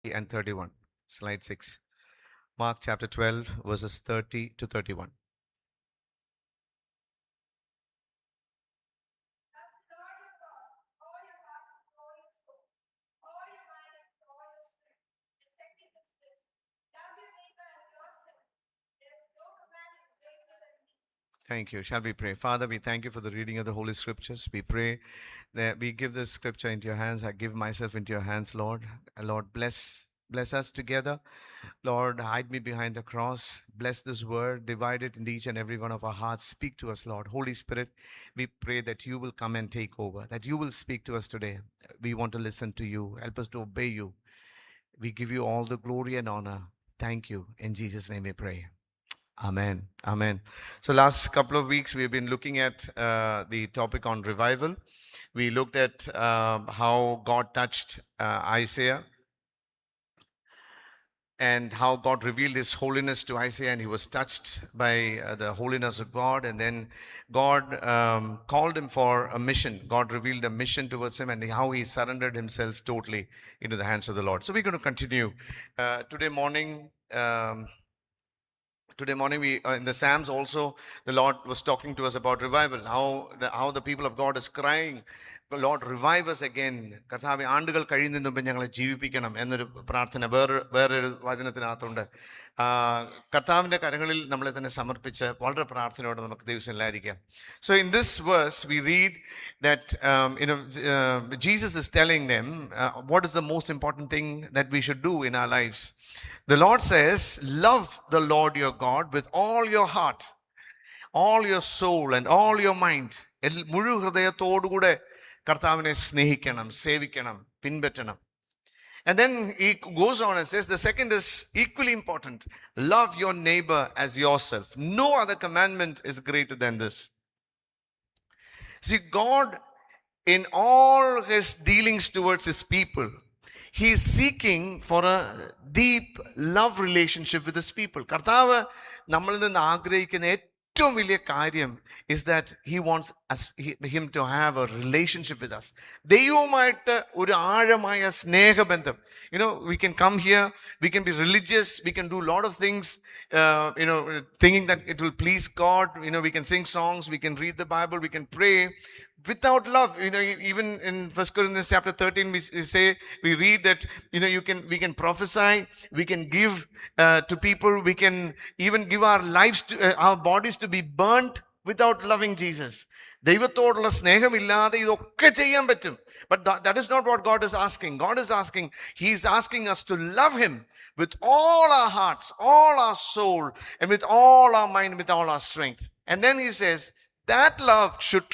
and 31. Slide 6. Mark chapter 12, verses 30 to 31. Thank you. Shall we pray? Father, we thank you for the reading of the Holy Scriptures. We pray that we give this scripture into your hands. I give myself into your hands, Lord. Lord, bless us together. Lord, hide me behind the cross. Bless this word. Divide it in each and every one of our hearts. Speak to us, Lord. Holy Spirit, we pray that you will come and take over, that you will speak to us today. We want to listen to you. Help us to obey you. We give you all the glory and honor. Thank you. In Jesus' name we pray. Amen. Amen. So last couple of weeks we've been looking at the topic on revival. We looked at how God touched Isaiah and how God revealed his holiness to Isaiah, and he was touched by the holiness of God. And then God called him for a mission. God revealed a mission towards him and how he surrendered himself totally into the hands of the Lord. So we're going to continue. Today morning, we in the Psalms also, the Lord was talking to us about revival, how the people of God is crying, Lord, revive us again. കർത്താവെ, ആണ്ടുകൾ കഴിയുന്നതിന് മുമ്പ് ഞങ്ങളെ ജീവിപ്പിക്കണം എന്നൊരു പ്രാർത്ഥന വേറൊരു വചനത്തിനകത്തുണ്ട്. കർത്താവിൻ്റെ കരങ്ങളിൽ നമ്മളെ തന്നെ സമർപ്പിച്ച് വളരെ പ്രാർത്ഥനയോടെ നമുക്ക് ദിവസമില്ലായിരിക്കാം. So in this verse we read that Jesus is telling them what is the most important thing that we should do in our lives. The Lord says, love the Lord your God with all your heart, all your soul and all your mind. മുഴു ഹൃദയത്തോടുകൂടെ കർത്താവിനെ സ്നേഹിക്കണം, സേവിക്കണം, പിൻപറ്റണം. And then he goes on and says, the second is equally important. Love your neighbor as yourself. No other commandment is greater than this. See, God, in all his dealings towards his people, he is seeking for a deep love relationship with his people. കർത്താവ് നമ്മളിൽ നിന്ന് ആഗ്രഹിക്കുന്ന ഏറ്റവും വലിയ കാര്യം is that he wants him to have a relationship with us. ദൈവവുമായിട്ട് ഒരു ആഴമായ സ്നേഹബന്ധം. We can come here, we can be religious, we can do a lot of things, thinking that it will please God. We can sing songs, we can read the Bible, we can pray. Without love, even in 1 Corinthians chapter 13, we read that we can prophesy, we can give to people, we can even give our lives to our bodies to be burnt without loving Jesus. ദൈവത്തോടുള്ള സ്നേഹമില്ലാതെ ഇതൊക്കെ ചെയ്യാൻ പറ്റും. But that is not what God is asking. God is asking, he is asking us to love him with all our hearts, all our soul, and with all our mind, with all our strength. And then he says that love should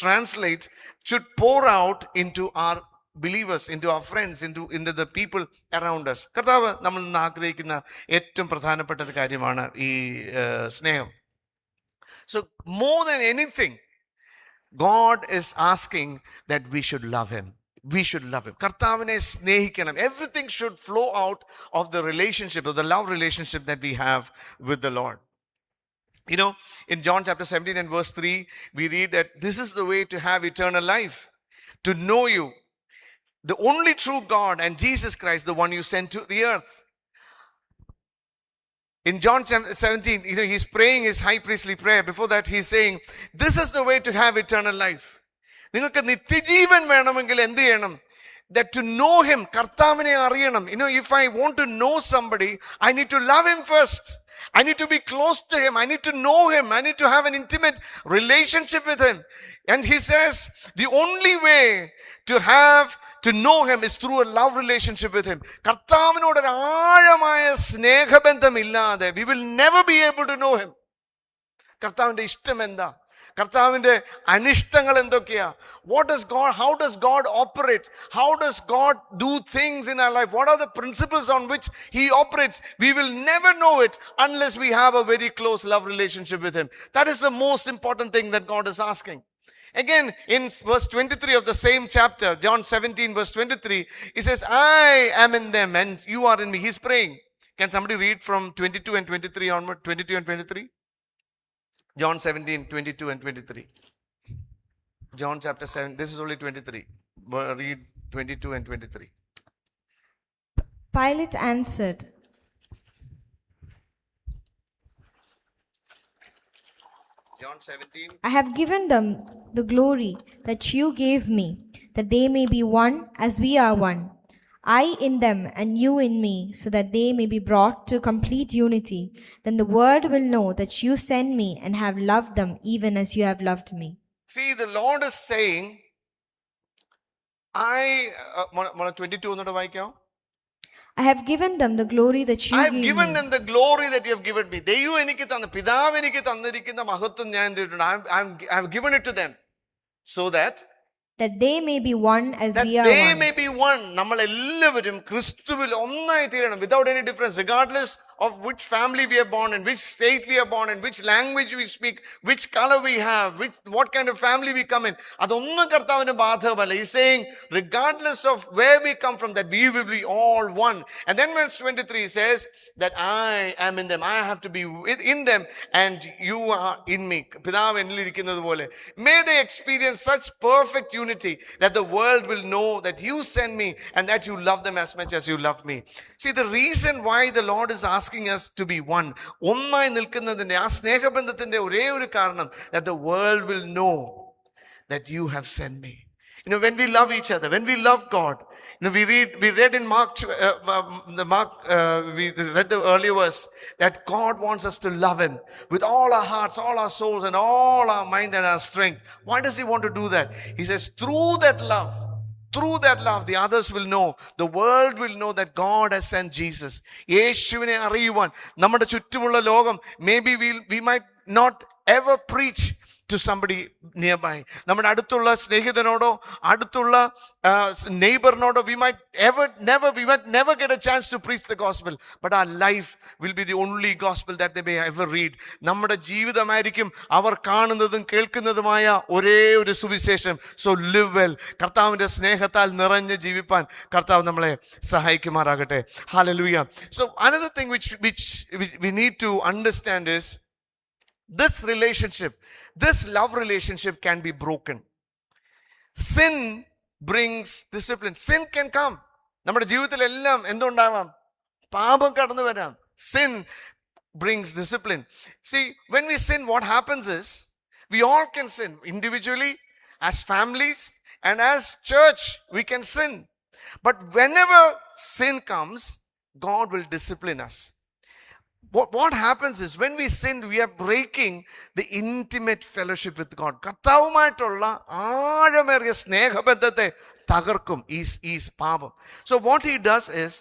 pour out into our believers, into our friends, into the people around us. കർത്താവ് നമ്മൾ ഇന്ന് ആഗ്രഹിക്കുന്ന ഏറ്റവും പ്രധാനപ്പെട്ട ഒരു കാര്യമാണ് ഈ സ്നേഹം. So more than anything, God is asking that we should love him. We should love him. കർത്താവിനെ സ്നേഹിക്കണം. Everything should flow out of the relationship, of the love relationship that we have with the Lord. In John chapter 17 and verse 3, we read that this is the way to have eternal life, to know you, the only true God, and Jesus Christ, the one you sent to the earth. In John 17, he's praying his high priestly prayer. Before that, he's saying, this is the way to have eternal life. നിങ്ങൾക്ക് നിത്യജീവൻ വേണമെങ്കിൽ എന്ത് ചെയ്യണം? That to know him, കർത്താവിനെ അറിയണം. If I want to know somebody, I need to love him first. I need to be close to him. I need to know him. I need to have an intimate relationship with him. And he says, the only way to know him is through a love relationship with him. കർത്താവിനോട് ഒരു ആഴമായ സ്നേഹബന്ധമില്ലാതെ we will never be able to know him. കർത്താവിന്റെ ഇഷ്ടം എന്താ? കർത്താവിന്റെ അനിഷ്ടങ്ങൾ എന്തൊക്കെയാ? How does God operate? How does God do things in our life? What are the principles on which he operates? We will never know it unless we have a very close love relationship with him. That is the most important thing that God is asking. Again, in verse 23 of the same chapter, John 17 verse 23, he says, I am in them and you are in me. He's praying. Can somebody read from 22 and 23 onward? 22 and 23? John 17, 22 and 23. John chapter 7, this is only 23. Read 22 and 23. Pilate answered, John 17. I have given them the glory that you gave me, that they may be one as we are one. I in them and you in me, so that they may be brought to complete unity. Then the world will know that you sent me and have loved them even as you have loved me. See, the Lord is saying, I, 22 ഒന്നുകൂടെ വായിക്കാം. I have given them the glory that you I have gave given me. them the glory that you have given me. ദൈവം എനിക്ക് തന്ന, പിതാവ് എനിക്ക് തന്നിരിക്കുന്ന മഹത്വം ഞാൻ എന്തിട്ടുണ്ട്? I have given it to them so that They may be one as we are they one. may be one. നമ്മൾ എല്ലാവരും ക്രിസ്തുവിൽ ഒന്നായി തീരണം, without any difference, regardless of which family we are born in, which state we are born in, which language we speak, which color we have, what kind of family we come in. അതൊന്നും കർത്താവിന് ബാധകമല്ല. He's saying, regardless of where we come from, that we will be all one. And then verse 23 says that I am in them. I have to be in them and you are in me. പിതാവ് എന്നിൽ ഇരിക്കുന്നത് പോലെ. May they experience such perfect unity that the world will know that you sent me and that you love them as much as you love me. See, the reason why the Lord is asking us to be one, ഒന്നായി നിൽക്കുന്നതിന്റെ ആ സ്നേഹബന്ധത്തിന്റെ ഒരേ ഒരു കാരണം, that the world will know that you have sent me. You know, when we love each other, when we love God, you know, we read in Mark, we read the earlier verse that God wants us to love Him with all our hearts, all our souls, and all our mind and our strength. Why does He want to do that? He says, through that love, the others will know, the world will know that God has sent Jesus. യേശുവിനെ അറിയുവാൻ നമ്മുടെ ചുറ്റുമുള്ള ലോകം, maybe we might not ever preach to somebody nearby. നമ്മുടെ അടുത്തുള്ള സ്നേഹിതനോടോ അടുത്തുള്ള neighborനോടോ we might never get a chance to preach the gospel, but our life will be the only gospel that they may ever read. നമ്മുടെ ജീവിതമായിരിക്കും അവർ കാണുന്നതും കേൾക്കുന്നതുമായ ഒരേ ഒരു സുവിശേഷം. So live well. കർത്താവിന്റെ സ്നേഹത്താൽ നിറഞ്ഞ് ജീവിപ്പാൻ കർത്താവ് നമ്മളെ സഹായിക്കുമാറാകട്ടെ. Hallelujah. So another thing which we need to understand is, this relationship, this love relationship can be broken. Sin brings discipline. Sin can come. നമ്മുടെ ജീവിതത്തിലെല്ലാം എന്തുണ്ടാവാം? പാപം കടന്നു വരാം. Sin brings discipline. See, when we sin, what happens is, we all can sin individually, as families, and as church we can sin. But whenever sin comes, God will discipline us. What happens is, when we sin, we are breaking the intimate fellowship with God. കർത്താവുമായിട്ടുള്ള ആഴമേറിയ സ്നേഹബന്ധത്തെ തകർക്കും ഈ പാപം. So what he does is,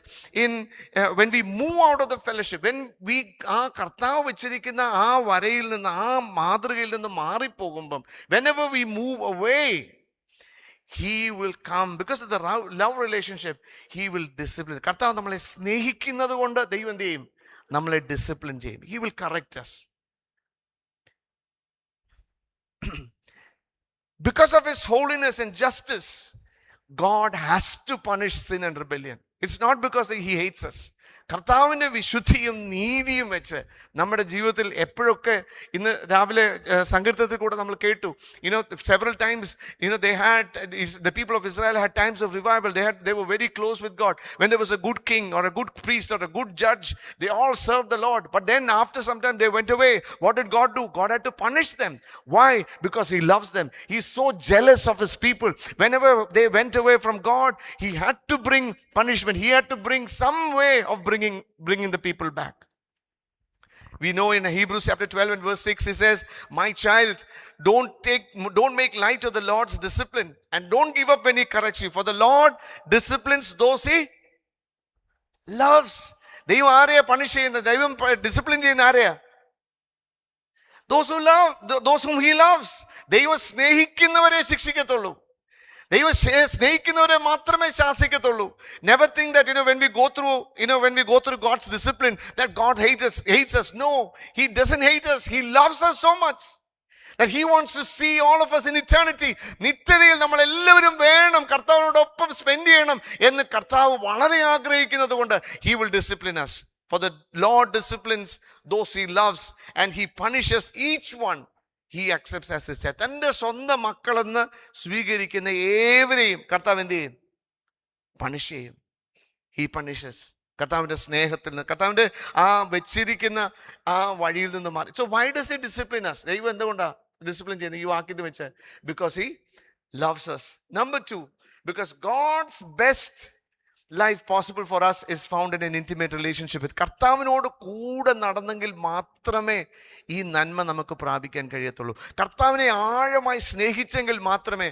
when we move out of the fellowship, when we ആ കർത്താവ് വെച്ചിരിക്കുന്ന ആ വരയിൽ നിന്ന്, ആ മാതൃകയിൽ നിന്ന് മാറിപ്പോകുമ്പം, whenever we move away, he will come, because of the love relationship, he will discipline. കർത്താവ് നമ്മളെ സ്നേഹിക്കുന്നത് കൊണ്ട് ദൈവം എന്ത് ചെയ്യും? നമ്മളെ ഡിസിപ്ലിൻ ചെയ്യും. He will correct us. Because of His holiness and justice, God has to punish sin and rebellion. It's not because He hates us. കർത്താവിൻ്റെ വിശുദ്ധിയും നീതിയും വെച്ച് നമ്മുടെ ജീവിതത്തിൽ എപ്പോഴൊക്കെ, ഇന്ന് രാവിലെ സങ്കീർത്തനത്തിൽ കൂടെ നമ്മൾ കേട്ടു, several times, the people of Israel had times of revival. They were very close with God. When there was a good king or a good priest or a good judge, they all served the Lord. But then after some time they went away. What did God do? God had to punish them. Why? Because He loves them. He's so jealous of His people. Whenever they went away from God, He had to bring punishment. He had to bring some way of bringing the people back. We know in Hebrews chapter 12 and verse 6, He says, my child, don't make light of the Lord's discipline, and don't give up when He corrects you, for the Lord disciplines those He loves. ദൈവം ആരെയാ punish ചെയ്യുന്നത്? ദൈവം discipline ചെയ്യുന്ന ആരെയാ? those whom He loves. ദൈവം സ്നേഹിക്കുന്നവരെ ശിക്ഷിക്കത്തുള്ളൂ. ദൈവം സ്നേഹിക്കുന്നവരെ മാത്രമേ ശാസിക്കത്തുള്ളൂ. Never think that when we go through God's discipline, that God hates us. No, He doesn't hate us. He loves us so much that He wants to see all of us in eternity. നിത്യതയിൽ നമ്മൾ എല്ലാവരും വേണം, കർത്താവിനോടൊപ്പം spend ചെയ്യണം എന്ന് കർത്താവ് വളരെ ആഗ്രഹിക്കുന്നത് കൊണ്ട് He will discipline us. For the Lord disciplines those He loves, and He punishes each one He accepts as His child. തൻ്റെ സ്വന്തം മക്കളെന്ന് സ്വീകരിക്കുന്ന ഏവരെയും കർത്താവ് എന്ത് ചെയ്യും? പണിഷ് ചെയ്യും. He punishes. കർത്താവിൻ്റെ സ്നേഹത്തിൽ നിന്ന്, കർത്താവിൻ്റെ ആ വെച്ചിരിക്കുന്ന ആ വഴിയിൽ നിന്ന് മാറി. So why does he discipline us? ദൈവം എന്തുകൊണ്ടാണ് ഡിസിപ്ലിൻ ചെയ്യുന്നത് ഈ വാക്യത്തിൽ വെച്ച്? Because he loves us. Number 2, because God's best life possible for us is found in an intimate relationship with. കർത്താവിനോട് കൂടെ നടന്നെങ്കിൽ മാത്രമേ ഈ നന്മ നമുക്ക് പ്രാപിക്കാൻ കഴിയത്തുള്ളൂ. കർത്താവിനെ ആഴമായി സ്നേഹിച്ചെങ്കിൽ മാത്രമേ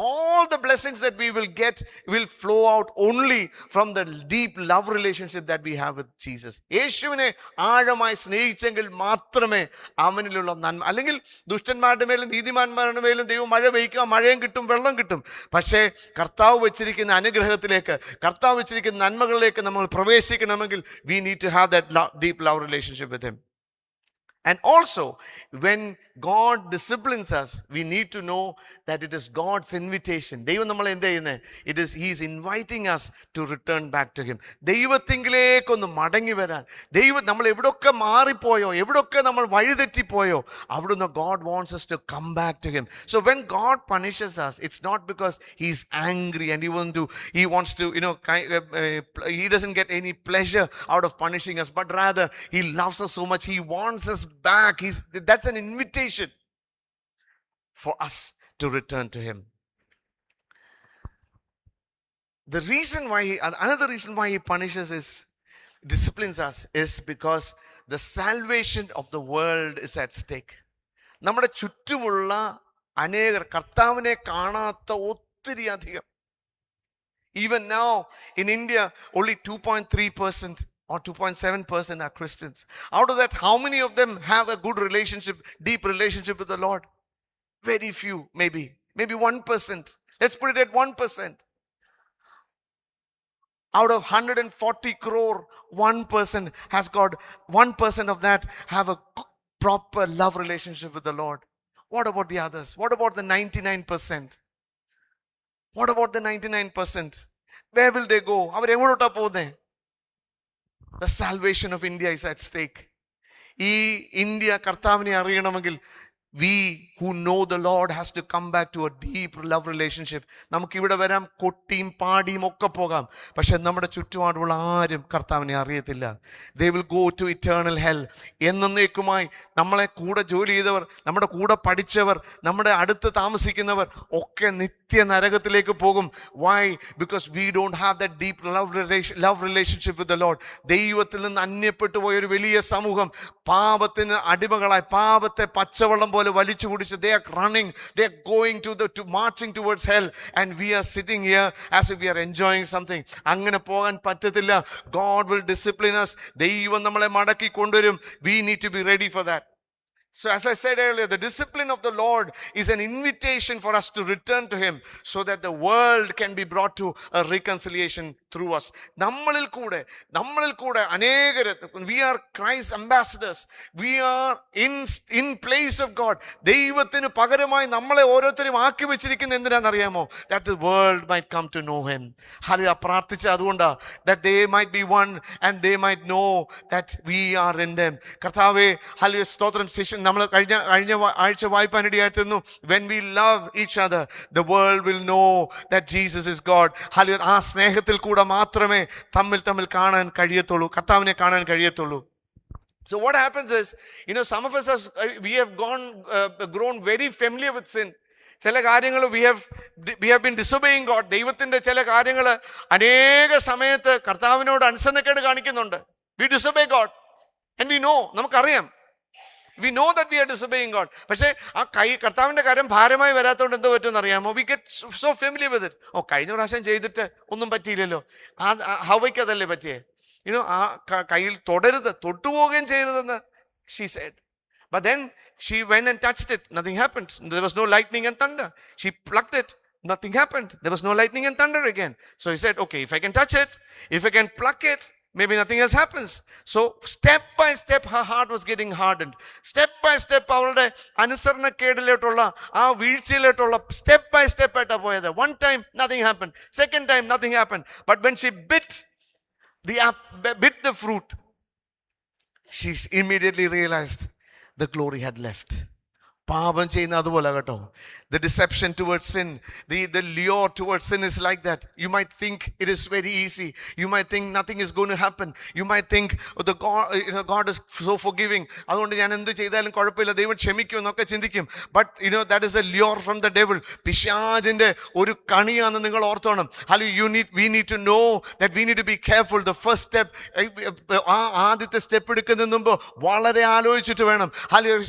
all the blessings that we will get will flow out only from the deep love relationship that we have with Jesus. യേശുവിനെ ആഴമായി സ്നേഹിച്ചെങ്കിൽ മാത്രമേ അവനിലുള്ള നന്മ, അല്ലെങ്കിൽ ദുഷ്ടന്മാരുടെ മേലും നീതിമാന്മാരുടെ മേലും ദൈവം മഴ പെയ്ക്കുക, മഴയും കിട്ടും, വെള്ളം കിട്ടും. പക്ഷേ കർത്താവ് വെച്ചിരിക്കുന്ന അനുഗ്രഹത്തിലേക്ക്, കർത്താവ് വെച്ചിരിക്കുന്ന നന്മകളിലേക്ക് നമ്മൾ പ്രവേശിക്കണമെങ്കിൽ we need to have that deep love relationship with him. And also, when God disciplines us, we need to know that it is God's invitation. ദൈവം നമ്മളെ എന്ത് ചെയ്യുന്നത്? He is inviting us to return back to him. ദൈവത്തിങ്കിലേക്കൊന്ന് മടങ്ങി വരാൻ. ദൈവം നമ്മൾ എവിടൊക്കെ മാറിപ്പോയോ, എവിടൊക്കെ നമ്മൾ വഴിതെറ്റിപ്പോയോ, അവിടുന്ന് God wants us to come back to him. So when God punishes us, it's not because he's angry and he wants to he doesn't get any pleasure out of punishing us, but rather he loves us so much, he wants us back. That's an invitation for us to return to him. Another reason why he disciplines us is because the salvation of the world is at stake. നമ്മുടെ ചുറ്റുമുള്ള അനേകർ കർത്താവിനെ കാണാത്ത ഒത്തിരി അധികം. Even now in India, only 2.3% or 2.7% are Christians. Out of that, how many of them have a good relationship, deep relationship with the Lord? Very few, maybe 1%. Let's put it at 1%. Out of 140 crore, 1% has got, 1% of that have a proper love relationship with the Lord. What about the others? What about the 99%? What about the 99%? Where will they go? അവരെങ്ങോട്ടാ പോകുന്നേ? The salvation of India is at stake. ഈ India കർത്താവിനെ അറിയണമെങ്കിൽ we who know the Lord has to come back to a deep love relationship. നമുക്ക് ഇവിടെ വരാം, കൊട്ടിയും പാടിയും ഒക്കെ പോകാം, പക്ഷെ നമ്മുടെ ചുറ്റുപാടുള്ള ആരും കർത്താവിനെ അറിയത്തില്ല. They will go to eternal hell. എന്നേക്കുമായി നമ്മളെ കൂടെ ജോലി ചെയ്തവർ, നമ്മുടെ കൂടെ പഠിച്ചവർ, നമ്മുടെ അടുത്ത് താമസിക്കുന്നവർ ഒക്കെ നിത്യ നരകത്തിലേക്ക് പോകും. Why? Because we don't have that deep love relationship with the Lord. ദൈവത്തിൽ നിന്ന് അന്യപ്പെട്ടു പോയ ഒരു വലിയ സമൂഹം പാപത്തിന് അടിമകളായി, പാപത്തെ പച്ചവെള്ളം പോലെ വലിച്ചു കുടിച്ച്, they are running, they are going to marching towards hell, and we are sitting here as if we are enjoying something. അങ്ങനെ പോകാൻ പറ്റത്തില്ല. God will discipline us. ദൈവം നമ്മളെ മടക്കി കൊണ്ടുവരും. We need to be ready for that. So as I said earlier, the discipline of the Lord is an invitation for us to return to him so that the world can be brought to a reconciliation through us. നമ്മളിൽ കൂടെ അനേകർ, we are Christ's ambassadors. We are in place of God. ദൈവത്തിന് പകരമായി നമ്മളെ ഓരോരുത്തരും ആക്കി വെച്ചിരിക്കുന്ന എന്തിനാണെന്നറിയാമോ? That the world might come to know him. Hallelujah. പ്രാർത്ഥിച്ച അതുകൊണ്ടാ, that they might be one and they might know that we are in them. കർത്താവേ, hallelujah, സ്തോത്രം. ശിഷ്യ നമ്മൾ കഴിഞ്ഞ ആഴ്ച വായിപ്പാനിടയായിരുന്നു, when we love each other, the world will know that Jesus is God. Hallelujah. ആ സ്നേഹത്തിൽ കൂടെ മാത്രമേ തമ്മിൽ കാണാൻ കഴിയത്തുള്ളൂ, കർത്താവിനെ കാണാൻ കഴിയത്തുള്ളൂ. So what happens is, some of us we have grown very familiar with sin. ചില കാര്യങ്ങൾ we have been disobeying God. ദൈവത്തിന്റെ ചില കാര്യങ്ങൾ അനേക സമയത്ത് കർത്താവിനോട് അനുസരണക്കേട് കാണിക്കുന്നുണ്ട്. We disobey God and we know, നമുക്കറിയാം, we know that we are disobeying God. പക്ഷേ ആ കർത്താവിന്റെ കാര്യം ഭാരമായി വരാത്തതുകൊണ്ട് എന്തോ പറ്റുമെന്ന് അറിയാമോ? We get so familiar with it. കഴിഞ്ഞ പ്രാവശ്യം ചെയ്തിട്ട് ഒന്നും പറ്റിയില്ലല്ലോ. ഹവ്വയ്ക്ക് അതല്ലേ പറ്റിയേ? ആ കയ്യിൽ തൊട്ടുപോവുകയും ചെയ്യരുതെന്ന് she said. But then she went and touched it. Nothing happened. There was no lightning and thunder. She plucked it. Nothing happened. There was no lightning and thunder again. So he said, okay, if I can touch it, if I can pluck it, maybe nothing else happens. So step by step her heart was getting hardened. Step by step അവളുടെ അനുസരണക്കേടിലോട്ടുള്ള ആ വീഴ്ചയിലോട്ടുള്ള step by step ആയിട്ടാ പോയത്. One time nothing happened. Second time nothing happened. But when she bit the fruit, she immediately realized the glory had left. പാപം ചെയ്യുന്ന അതുപോലെ കേട്ടോ. The deception towards sin, the lure towards sin is like that. You might think it is very easy. You might think nothing is going to happen. You might think God is so forgiving. അതുകൊണ്ട് ഞാൻ എന്ത് ചെയ്താലും കുഴപ്പമില്ല, ദൈവം ക്ഷമിക്കും എന്നൊക്കെ ചിന്തിക്കും. But that is a lure from the devil. പിശാചിന്റെ ഒരു കണിയാണെന്ന് നിങ്ങൾ ഓർത്തോണം. We need to know that we need to be careful. The first step, ആദ്യത്തെ സ്റ്റെപ്പ് എടുക്കുന്നതിന് മുമ്പ് വളരെ ആലോചിച്ചിട്ട് വേണം.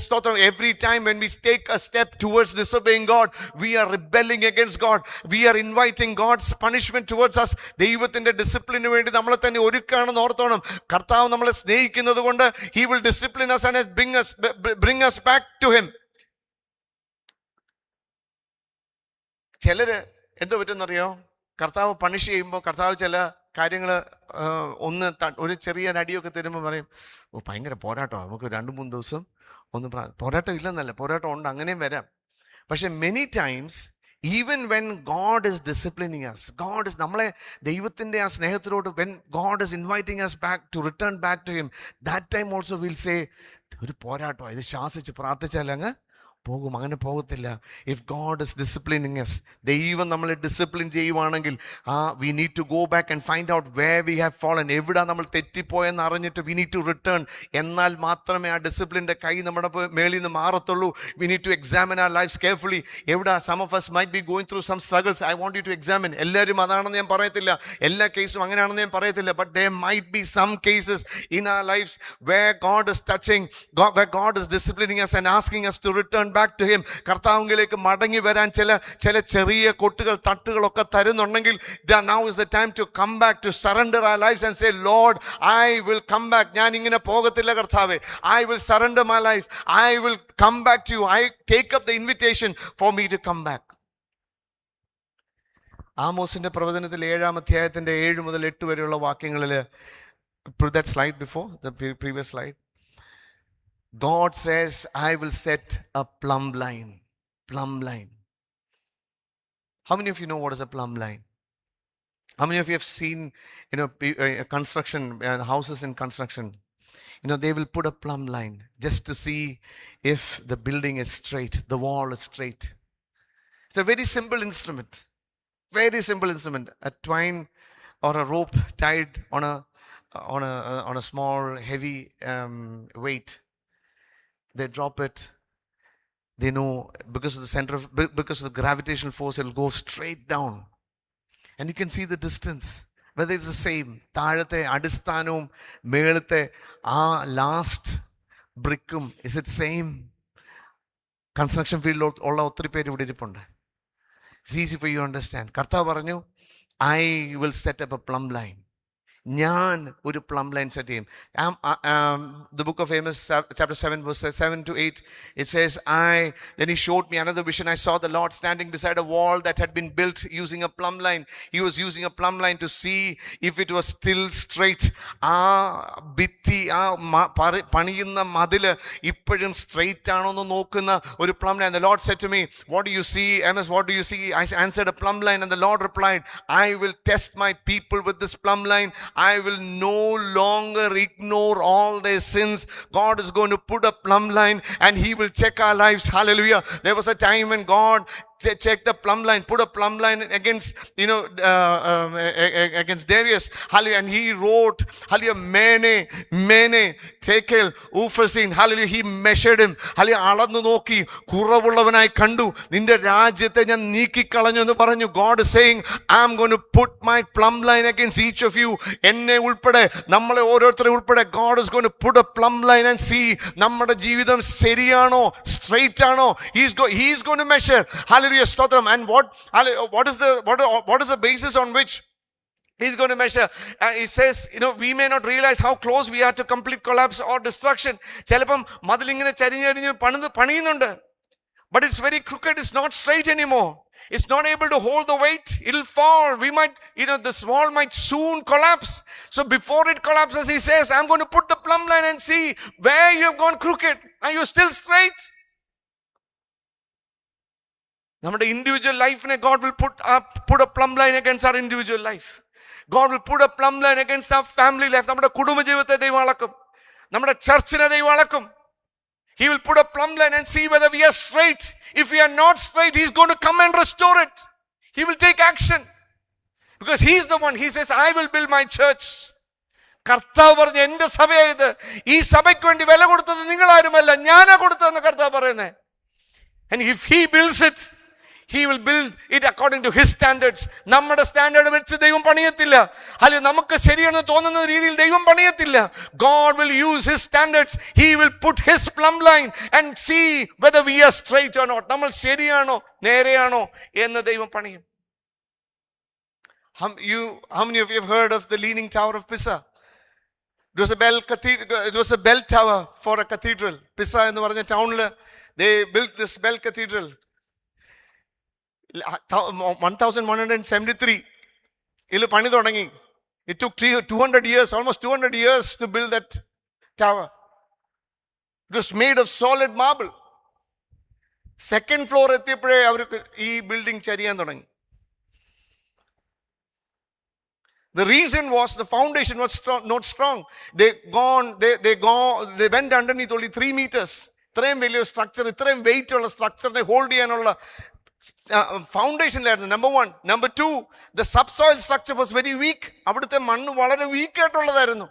സ്തോത്രം. Every time when we take a step towards disobeying God, we are rebelling against God. We are inviting God's punishment towards us. ദൈവത്തിന്റെ ഡിസിപ്ലിന് വേണ്ടി നമ്മളെ തന്നെ ഒരുക്കാണെന്ന് ഓർത്തോണം. കർത്താവ് നമ്മളെ സ്നേഹിക്കുന്നത് കൊണ്ട് he will discipline us and bring us back to him. ചിലര് എന്തോ പറ്റുമെന്നറിയോ? കർത്താവ് പണിഷ് ചെയ്യുമ്പോൾ കർത്താവ് ചില കാര്യങ്ങൾ ഒരു ചെറിയ അടിയൊക്കെ തരുമ്പോൾ പറയും, ഭയങ്കര പോരാട്ടം, നമുക്ക് 2-3 ദിവസം പോരാട്ടം ഇല്ലെന്നല്ല, പോരാട്ടം ഉണ്ട്, അങ്ങനെയും വരാം. പക്ഷെ many times even when God is disciplining us, God is നമ്മളെ ദൈവത്തിൻ്റെ ആ സ്നേഹത്തിലോട്ട്, when God is inviting us back to return back to him, that time also will say ഒരു പോരാട്ടം, ഇത് ശാസിച്ച് പ്രാർത്ഥിച്ചാൽ അങ്ങ് പോകും. അങ്ങനെ പോകത്തില്ല. If God is disciplining us, ദൈവം നമ്മളെ ഡിസിപ്ലിൻ ചെയ്യുവാണെങ്കിൽ we need to go back and find out where we have fallen, എവിടെ നമ്മൾ തെറ്റിപ്പോയെന്ന് അറിഞ്ഞിട്ട് വി നീഡ് ടു റിട്ടേൺ. എന്നാൽ മാത്രമേ ആ ഡിസിപ്ലിൻ്റെ കൈ നമ്മുടെ മേളിൽ നിന്ന് മാറത്തുള്ളൂ. We need to examine our lives carefully. എവിടെ some of us might be going through some struggles. I want you to examine. എല്ലാവരും അതാണെന്ന് ഞാൻ പറയത്തില്ല, എല്ലാ കേസും അങ്ങനെയാണെന്ന് ഞാൻ പറയത്തില്ല. But there might be some cases in our lives where God is touching, where God is disciplining us and asking us to return back to him. കർത്താവിലേക്ക് മടങ്ങി വരാൻ ചില ചെറിയ കൊട്ടുകൾ തട്ടുകളൊക്കെ തരുന്നുണ്ടെങ്കിൽ, now is the time to come back, to surrender our lives and say, Lord, I will come back. ഞാൻ ഇങ്ങനെ പോകത്തില്ല കർത്താവേ, I will surrender my life, I will come back to you. I take up the invitation for me to come back. ആമോസിന്റെ പ്രവചനത്തിൽ 7-ാം അധ്യായത്തിന്റെ 7 മുതൽ 8 വരെയുള്ള വാക്യങ്ങളിൽ, put that slide before the previous slide. God says, I will set a plumb line. Plumb line. How many of you know what is a plumb line? How many of you have seen, construction, houses in construction? They will put a plumb line just to see if the building is straight, the wall is straight. It's a very simple instrument. Very simple instrument. A twine or a rope tied on a small, heavy weight. They drop it. They know because of the gravitational force, it will go straight down. And you can see the distance, whether it's the same. താഴത്തെ അടിസ്ഥാനവും മേളത്തെ ആ last ബ്രിക്കും, is it same? Construction ഫീൽഡിൽ ഉള്ള ഒത്തിരി പേര് ഇവിടെ ഇരിപ്പുണ്ട്. It's easy for you to understand. കർത്താവ് പറഞ്ഞു, I will set up a plumb line. ഞാൻ ഒരു പ്ലം ലൈൻ സെറ്റ് ചെയ്യും. The book of Amos chapter 7 verse 7-8, it says, then he showed me another vision. I saw the Lord standing beside a wall that had been built using a plumb line. He was using a plumb line to see if it was still straight. ആ ഭിത്തി, ആ പണിയുന്ന മതില് ഇപ്പോഴും straight ആണോ എന്ന് നോക്കുന്ന ഒരു plum line. The Lord said to me, what do you see, Amos? What do you see? I answered, a plumb line. And the Lord replied, I will test my people with this plumb line. I will no longer ignore all their sins. God is going to put a plumb line and he will check our lives. Hallelujah. There was a time when God check the plumb line, put a plumb line against against Darius. Hallelujah. And he wrote, hallelujah, mene tekel upharsin. Hallelujah. He measured him. Hallelujah. അളന്നു നോക്കി കുറവുള്ളവനായി കണ്ടു, നിന്റെ രാജ്യത്തെ ഞാൻ നീക്കിക്കളഞ്ഞു എന്ന് പറഞ്ഞു. God is saying, I am going to put my plumb line against each of you. എന്നെ ഉൾപ്പെടെ, നമ്മളെ ഓരോരുത്തരെ ഉൾപ്പെടെ God is going to put a plumb line and see നമ്മുടെ ജീവിതം ശരിയാണോ, സ്ട്രെയിറ്റ് ആണോ. He is going to measure. Hallelujah. And what is the basis on which he's going to measure? He says, we may not realize how close we are to complete collapse or destruction. ചിലപ്പം മതിലിങ്ങനെ ചരിഞ്ഞരിഞ്ഞ് പണിയുന്നുണ്ട്, but it's very crooked, it's not straight anymore. It's not able to hold the weight. It'll fall. We might, this wall might soon collapse. So before it collapses, he says, I'm going to put the plumb line and see where you have gone crooked. Are you still straight? നമ്മുടെ individual ലൈഫിനെ God will put a plumb line against our individual life. God will put a plumb line against our family life. നമ്മുടെ കുടുംബജീവിതത്തെ ദൈവം അളക്കും, നമ്മുടെ ചർച്ചിനെ ദൈവം അളക്കും. He will put a plumb line and see whether we are straight. If we are not straight, He's going to come and restore it. He will take action. Because He's the one. He says, I will build my church. കർത്താവ് പറഞ്ഞു, എന്റെ സഭയായത്. ഈ സഭയ്ക്ക് വേണ്ടി വില കൊടുത്തത് നിങ്ങളാരുമല്ല, ഞാനാ കൊടുത്തതെന്ന് കർത്താവ് പറയുന്നത്. And if He builds it, He will build it according to His standards. നമ്മുടെ സ്റ്റാൻഡേർഡ് വെച്ച് ദൈവം പണിയത്തില്ല. അല്ലെങ്കിൽ നമുക്ക് ശരിയെന്ന് തോന്നുന്ന രീതിയിൽ ദൈവം പണിയത്തില്ല. God will use His standards. He will put His plumb line and see whether we are straight or not. നമ്മൾ ശരിയാണോ നേരെയാണോ എന്ന് ദൈവം പണിയും. How many of you have heard of the Leaning Tower of Pisa? It was a bell tower for a cathedral. Pisa എന്ന് പറഞ്ഞ ടൗണിൽ they built this bell cathedral. 1173 ഇതിൽ പണി തുടങ്ങി. It took 200 years, almost 200 years to build that tower. It was made of solid marble. Second floor എത്തിയപ്പോഴേ അവർക്ക് ഈ building ചരിയാൻ തുടങ്ങി. The reason was the foundation was not strong. They went underneath only 3 meters. ഇത്രയും വലിയ structure, ഇത്രയും wait ഉള്ള സ്ട്രക്ചറിനെ hold ചെയ്യാനുള്ള ഫൗണ്ടേഷനിലായിരുന്നു. Number 1. Number 2, the subsoil structure was very weak. അവിടുത്തെ മണ്ണ് വളരെ വീക്കായിട്ടുള്ളതായിരുന്നു.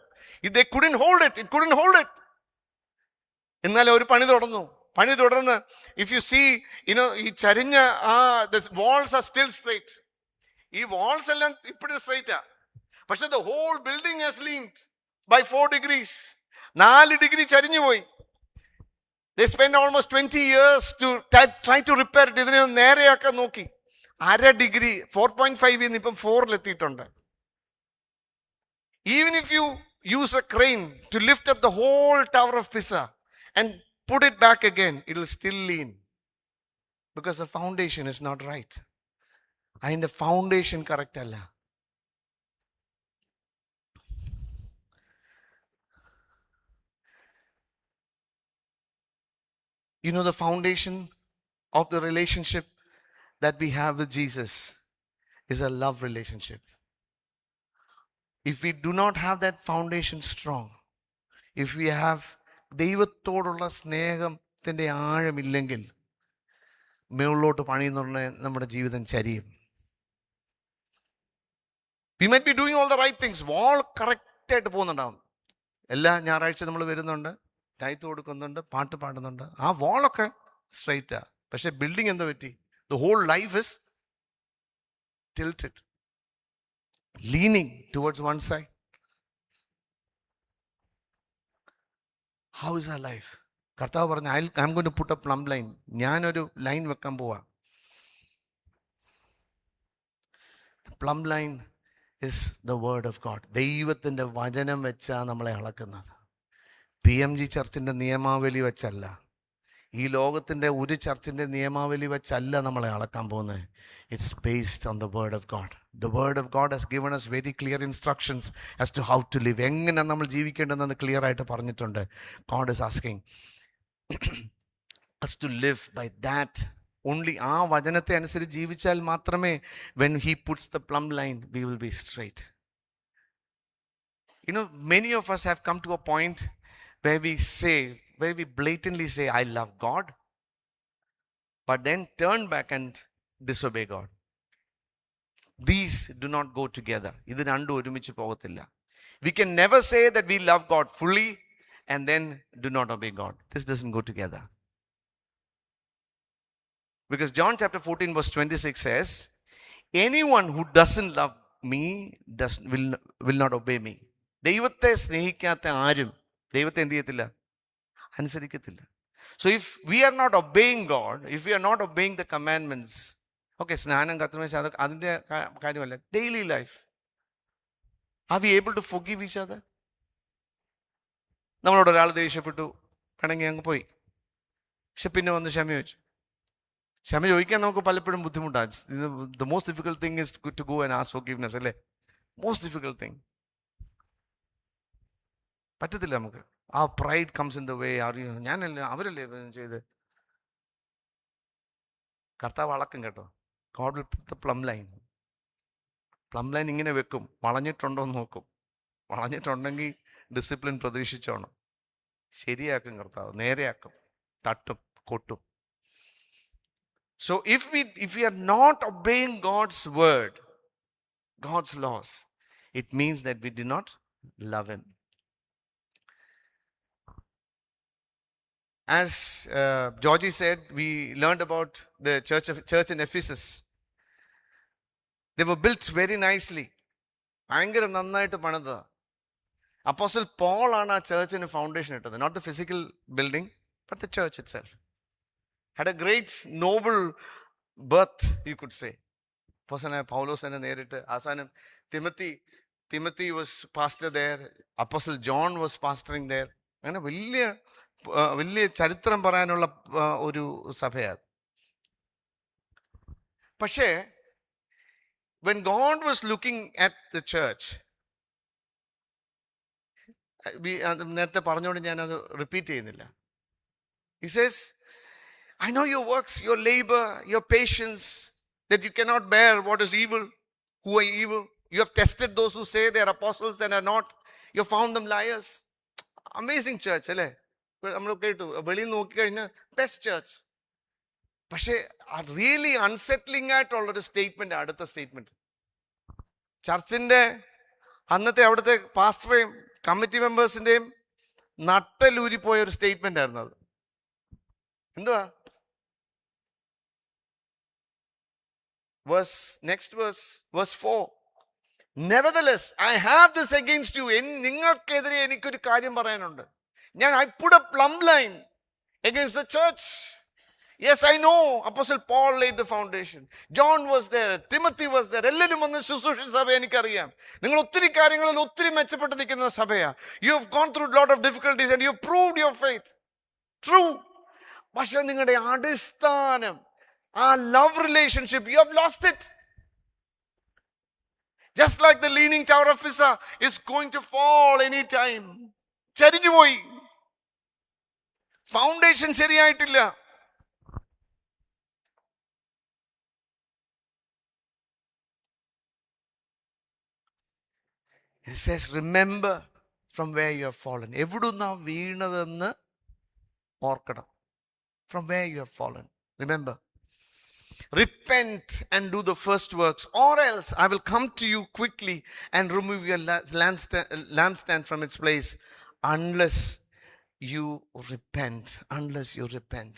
They couldn't hold it. It couldn't hold it. എന്നാലും ഒരു പണി തുടർന്ന് if you see, ഈ ചരിഞ്ഞ the walls are still straight. ഈ walls എല്ലാം ഇപ്പോഴും സ്ട്രൈറ്റാ. പക്ഷെ the whole building has leaned by 4 degrees. 4 degree ചരിഞ്ഞു പോയി. They spent almost 20 years to try to repair it. ഇതിനെ നേരെയാക്കാൻ നോക്കി. 1/2 ഡിഗ്രി 4.5 ഇപ്പം 4 എത്തിയിട്ടുണ്ട്. Even if you use a crane to lift up the whole Tower of Pisa and put it back again, it will still lean. Because the foundation is not right. അതിൻ്റെ foundation correct അല്ല. The foundation of the relationship that we have with Jesus is a love relationship. If we do not have that foundation strong, if we have ദൈവത്തോടുള്ള സ്നേഹത്തിൻ്റെ ആഴമില്ലെങ്കിൽ മേളിലോട്ട് പണിയെന്നുള്ള നമ്മുടെ ജീവിതം ചരിയും. We might be doing all the right things. വാൾ കറക്റ്റായിട്ട് പോകുന്നുണ്ടാവും. എല്ലാ ഞായറാഴ്ച നമ്മൾ വരുന്നുണ്ട്, ടൈത്ത് കൊടുക്കുന്നുണ്ട്, പാട്ട് പാടുന്നുണ്ട്. ആ വാളൊക്കെ സ്ട്രൈറ്റാ. പക്ഷെ ബിൽഡിംഗ് എന്താ പറ്റി? The whole life is tilted, leaning towards one side. How is our life? കർത്താവ് പറഞ്ഞു, I'm going to put a plumb line. ഞാനൊരു ലൈൻ വെക്കാൻ പോവാ. The plumb line is the word of God. ദൈവത്തിൻ്റെ വചനം വെച്ചാ നമ്മളെ അളക്കുന്നത്. PMG ചർച്ചിൻ്റെ നിയമാവലി വെച്ചല്ല, ഈ ലോകത്തിൻ്റെ ഒരു ചർച്ചിൻ്റെ നിയമാവലി വെച്ചല്ല നമ്മളെ അളക്കാൻ പോകുന്നത്. It's based on the word of God. The word of God has given us very clear instructions as to how to live. എങ്ങനെ നമ്മൾ ജീവിക്കേണ്ടതെന്ന് ക്ലിയർ ആയിട്ട് പറഞ്ഞിട്ടുണ്ട്. God is asking us to live by that. Only ആ വചനത്തെ അനുസരിച്ച് ജീവിച്ചാൽ മാത്രമേ when he puts the plumb line we will be straight. Many of us have come to a point where we blatantly say, I love God, but then turn back and disobey God. These do not go together. ഇത് രണ്ടും ഒരുമിച്ച് പോകത്തില്ല. We can never say that we love God fully and then do not obey God. This doesn't go together. Because John chapter 14 verse 26 says, anyone who doesn't love me will not obey me. ദൈവത്തെ സ്നേഹിക്കാത്ത ആരും ദൈവത്തെ എന്ത് ചെയ്യത്തില്ല? അനുസരിക്കത്തില്ല. So if we are not obeying God, if we are not obeying the commandments, okay, സ്നാനം കർത്തൃമേശ അതിൻ്റെ കാര്യമല്ല, daily life, are we able to forgive each other? നമ്മളോട് ഒരാൾ ദേഷ്യപ്പെട്ടു, പിണങ്ങി അങ്ങ് പോയി, പക്ഷെ പിന്നെ വന്ന് ക്ഷമ ചോദിച്ചു. ക്ഷമ ചോദിക്കാൻ നമുക്ക് പലപ്പോഴും ബുദ്ധിമുട്ടാണ്. The most difficult thing is to go and ask forgiveness, അല്ലേ? Most difficult thing. പറ്റത്തില്ല നമുക്ക്. ആ pride comes in the way. ഞാനല്ലേ, അവരല്ലേ ചെയ്ത്. കർത്താവ് അളക്കും കേട്ടോ. God will put the plumb line. Plum line ഇങ്ങനെ വെക്കും. വളഞ്ഞിട്ടുണ്ടോ എന്ന് നോക്കും. വളഞ്ഞിട്ടുണ്ടെങ്കിൽ ഡിസിപ്ലിൻ പ്രതീക്ഷിച്ചോണം. ശരിയാക്കും കർത്താവ്, നേരെയാക്കും. തട്ടും കൊട്ടും. So if we are not obeying God's word, God's laws, it means that we do not love him. As Georgie said, we learned about the church in Ephesus. They were built very nicely. ഭയങ്കര നന്നായിട്ട് പണിത. Apostle Paul ആണ് ആ ചർച്ചിന് foundation ഇട്ടത്. Not the physical building, but the church itself had a great noble birth, you could say. അപ്പോസ്റ്റലനായ പൗലോസ് തന്നെ നേരിട്ട് അവസാനം Timothy was pastor there, apostle John was pastoring there. അങ്ങനെ വലിയ ചരിത്രം പറയാനുള്ള ഒരു സഭയാണ്. പക്ഷേ when God was looking at the church, നേരത്തെ പറഞ്ഞുകൊണ്ട് ഞാൻ അത് റിപ്പീറ്റ് ചെയ്യുന്നില്ല. He says, I know your works, your labor, your patience, that you cannot bear what is evil, who are evil. You have tested those who say they are apostles and are not. You have found them liars. Amazing church, അല്ലേ? നമ്മൾ കേട്ടു, വെളിയിൽ നോക്കിക്കഴിഞ്ഞാൽ best church. പക്ഷേ really അൺസെറ്റിലിംഗ് ആയിട്ടുള്ളൊരു statement അടുത്ത statement. ചർച്ചിന്റെ അന്നത്തെ അവിടുത്തെ പാസ്റ്ററേയും കമ്മിറ്റി മെമ്പേഴ്സിന്റെയും നട്ടലൂരിപ്പോയ ഒരു സ്റ്റേറ്റ്മെന്റ് ആയിരുന്നു അത്. എന്തുവാ? Next verse 4. Nevertheless, I have this against you. നിങ്ങൾക്കെതിരെ എനിക്കൊരു കാര്യം പറയാനുണ്ട്. I put a plumb line against the church. Yes, I know Apostle Paul laid the foundation. John was there. Timothy was there. എല്ലാവരും വന്ന് ശുശ്രൂഷ സഭ എനിക്കറിയാം. നിങ്ങൾ ഒത്തിരി കാര്യങ്ങളിൽ ഒത്തിരി മെച്ചപ്പെട്ട് നിൽക്കുന്ന സഭയാണ്. You have gone through a lot of difficulties and you have proved your faith. True. പക്ഷെ നിങ്ങളുടെ അടിസ്ഥാനം, ആ love relationship, you have lost it. Just like the leaning tower of Pisa is going to fall anytime. ചരിഞ്ഞു പോയി. Foundation ശരിയായിട്ടില്ല. It says, remember from where you have fallen. എവിടുന്നാ വീണതെന്ന് ഓർക്കണം. From where you have fallen. Remember. Repent and do the first works, or else I will come to you quickly and remove your lampstand from its place, unless you repent. Unless you repent.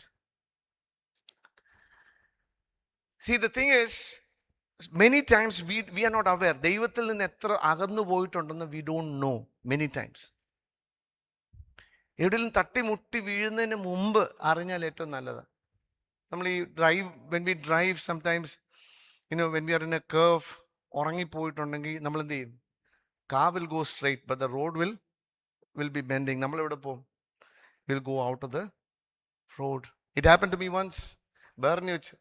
See, the thing is, many times we are not aware. ദൈവത്തിൽ നിന്ന് എത്ര അകന്നു പോയിട്ടുണ്ടെന്ന് we don't know many times. എവിടെയും തട്ടിമുട്ടി വീഴുന്നതിന് മുമ്പ് അറിഞ്ഞാൽ ഏറ്റവും നല്ലതാണ്. നമ്മൾ ഈ when we drive sometimes, when we are in a curve, ഉറങ്ങിപ്പോയിട്ടുണ്ടെങ്കിൽ നമ്മൾ എന്ത് ചെയ്യും? Car will go straight, but the road will be bending. നമ്മൾ എവിടെ പോകും? We'll go out of the road. It happened to me once. Bernie വെച്ച്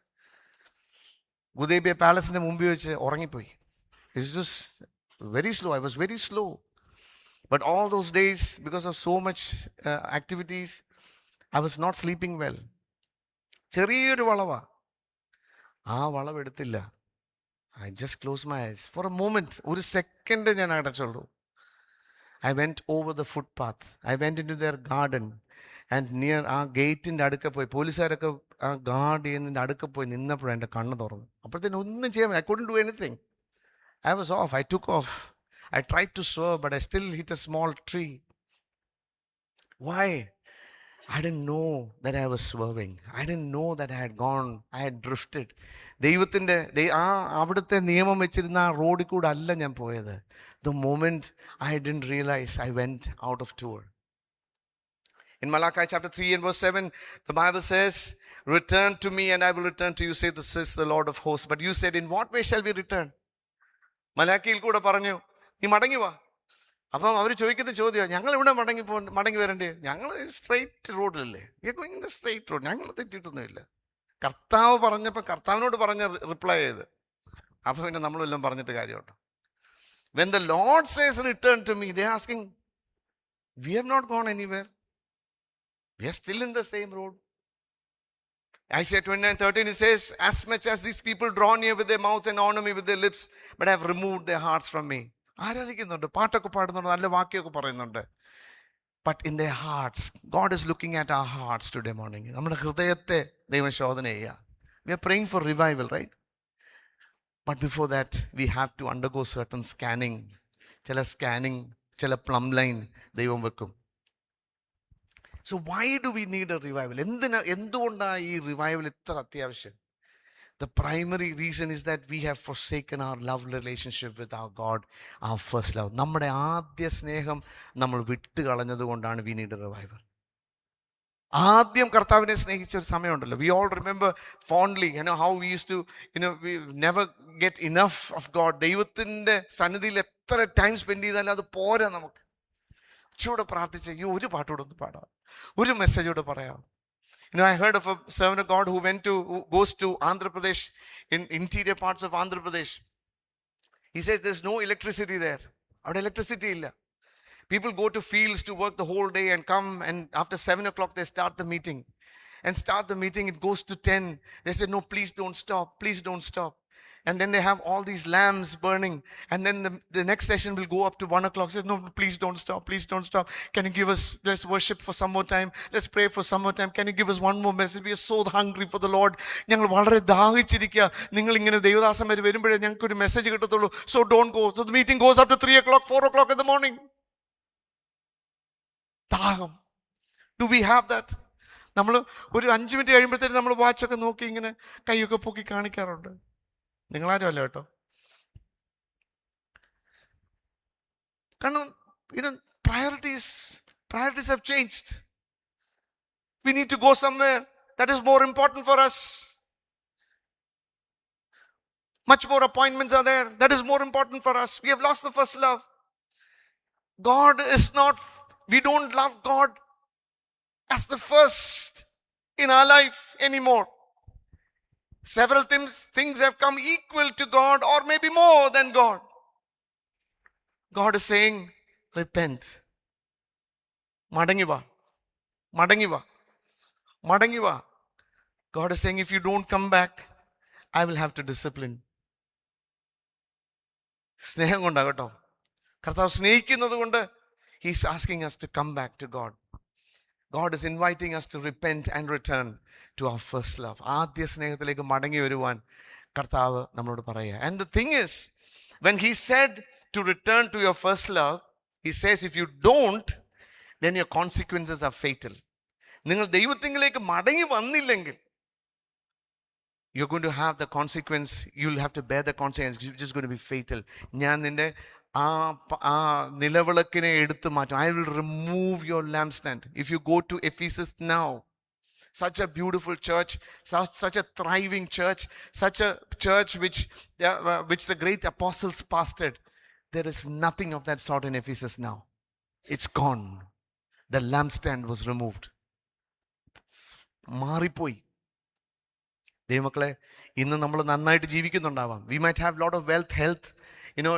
ഗുദേബിയ പാലസിന്റെ മുമ്പിൽ വെച്ച് ഉറങ്ങിപ്പോയി. It's just very slow. I was very slow. But all those days, because of so much activities, I was not sleeping well. ചെറിയൊരു വളവാ. ആ വളവെടുത്തില്ല. I just closed my eyes. For a moment, ഒരു second ഞാൻ അടച്ചുള്ളൂ. I went over the footpath. I went into their garden. And near ആ ഗേറ്റിൻ്റെ അടുക്ക പോയി, പോലീസുകാരൊക്കെ ആ guard ചെയ്യുന്നതിൻ്റെ അടുക്ക പോയി നിന്നപ്പോഴാണ് എൻ്റെ കണ്ണ് തുറന്നു. അപ്പോഴത്തേനും ഒന്നും ചെയ്യാൻ, I couldn't do anything. I was off. I took off. I tried to swerve, but I still hit a small tree. Why? I didn't know that I was swerving. I didn't know that I had gone. I had drifted. ദൈവത്തിൻ്റെ അവിടുത്തെ നിയമം വെച്ചിരുന്ന ആ റോഡിൽ കൂടെ അല്ല ഞാൻ പോയത്. The moment I didn't realize, I went out of tour. In Malachi chapter 3 and verse 7, the Bible says, return to me and I will return to you, says the Lord of hosts. But you said, in what way shall we return? മലാക്കിയിൽ കൂടെ പറഞ്ഞു, നീ മടങ്ങി വാ. അപ്പം അവർ ചോദിക്കുന്ന ചോദ്യം, ഞങ്ങൾ ഇവിടെ മടങ്ങി വരണ്ടേ? ഞങ്ങൾ സ്ട്രെയിറ്റ് റോഡിലല്ലേ? We are going in the straight road. ഞങ്ങൾ തെറ്റിയിട്ടൊന്നുമില്ല. കർത്താവ് പറഞ്ഞപ്പോൾ കർത്താവിനോട് പറഞ്ഞ റിപ്ലൈ ചെയ്ത്, അപ്പം പിന്നെ നമ്മളെല്ലാം പറഞ്ഞിട്ട് കാര്യമുണ്ട്. When the Lord says return to me, they are asking, we have not gone anywhere. We are still in the same road. Isaiah 29:13, it says, as much as these people draw near with their mouths and honor me with their lips, but have removed their hearts from me. ആരാധിക്കുന്നുണ്ട്, പാട്ടൊക്കെ പാടുന്നുണ്ട്, നല്ല വാക്യമൊക്കെ പറയുന്നുണ്ട്. but in their hearts. God is looking at our hearts today morning. നമ്മുടെ ഹൃദയത്തെ ദൈവം ശോധന ചെയ്യുക. We are praying for revival, right? But before that, we have to undergo certain scanning. ചില സ്കാനിങ്, ചില പ്ലം ലൈൻ ദൈവം വെക്കും. So why do we need a revival? എന്തുകൊണ്ടാണ് ഈ റിവൈവൽ ഇത്ര അത്യാവശ്യം? The primary reason is that we have forsaken our love relationship with our God, our first love. നമ്മുടെ ആദ്യ സ്നേഹം നമ്മൾ വിട്ട് കളഞ്ഞത് കൊണ്ടാണ് we need a revival. ആദ്യം കർത്താവിനെ സ്നേഹിച്ച ഒരു സമയമുണ്ടല്ലോ. We all remember fondly, how we used to, we never get enough of God. ദൈവത്തിൻ്റെ സന്നിധിയിൽ എത്ര ടൈം സ്പെൻഡ് ചെയ്താലും അത് പോരാ നമുക്ക്. ചൂടെ പ്രാർത്ഥിച്ച് ഒരു പാട്ടോടെ ഒന്ന് പാടാം, ഒരു മെസ്സേജോടെ പറയാം. I heard of a servant of God who goes to Andhra Pradesh, in interior parts of Andhra Pradesh. He says there's no electricity there. അവിടെ electricity ഇല്ല. People go to fields to work the whole day and come, and after 7 o'clock they start the meeting. It goes to 10. They say, no, please don't stop. And then they have all these lamps burning. And then the next session will go up to 1 o'clock. Says, no, please don't stop. Can you give us, let's worship for some more time. Let's pray for some more time. Can you give us one more message? We are so hungry for the Lord. ഞങ്ങൾ വളരെ ദാഹിച്ചിരിക്കുക. നിങ്ങൾ ഇങ്ങനെ ദൈവദാസന്മാർ വരുമ്പോഴേ ഞങ്ങൾക്ക് ഒരു message കിട്ടത്തുള്ളൂ. So don't go. So the meeting goes up to 3 o'clock, 4 o'clock in the morning. ദാഹം. Do we have that? നമ്മൾ ഒരു 5 മിനിറ്റ് കഴിയുമ്പോഴത്തേക്കും നമ്മൾ വാച്ചൊക്കെ നോക്കി ഇങ്ങനെ കൈയൊക്കെ പൊക്കി കാണിക്കാറുണ്ട്. നിങ്ങളാരും അല്ല കേട്ടോ. കാരണം priorities have changed. We need to go somewhere that is more important for us. Much more appointments are there that is more important for us. We have lost the first love. We don't love God as the first in our life anymore. Several things have come equal to God, or maybe more than God. God is saying, repent. Madangiva. God is saying, if you don't come back, I will have to discipline. സ്നേഹം കൊണ്ടാകട്ടോ. കർത്താവ് സ്നേഹിക്കുന്നത് കൊണ്ട് He's asking us to come back to God. God is inviting us to repent and return to our first love. ആദ്യ സ്നേഹത്തിലേക്ക് മടങ്ങി വരുവാൻ കർത്താവ് നമ്മളോട് പറയുക. And the thing is, when he said to return to your first love, he says if you don't, then your consequences are fatal. നിങ്ങൾ ദൈവത്തിലേക്ക് മടങ്ങി വന്നില്ലെങ്കിൽ, you're going to have the consequence, you'll have to bear the consequence, it's just going to be fatal. ഞാൻ നിന്റെ ആ നിലവിളക്കിനെ എടുത്തു മാറ്റും. I will remove your lampstand. If you go to Ephesus now, such a beautiful church, such a thriving church, such a church which the great apostles pastored, there is nothing of that sort in Ephesus now. It's gone. The lampstand was removed. മാറിപ്പോയി. ദൈവമക്കളെ, ഇന്ന് നമ്മൾ നന്നായിട്ട് ജീവിക്കുന്നുണ്ടാവാം. We might have lot of wealth, health,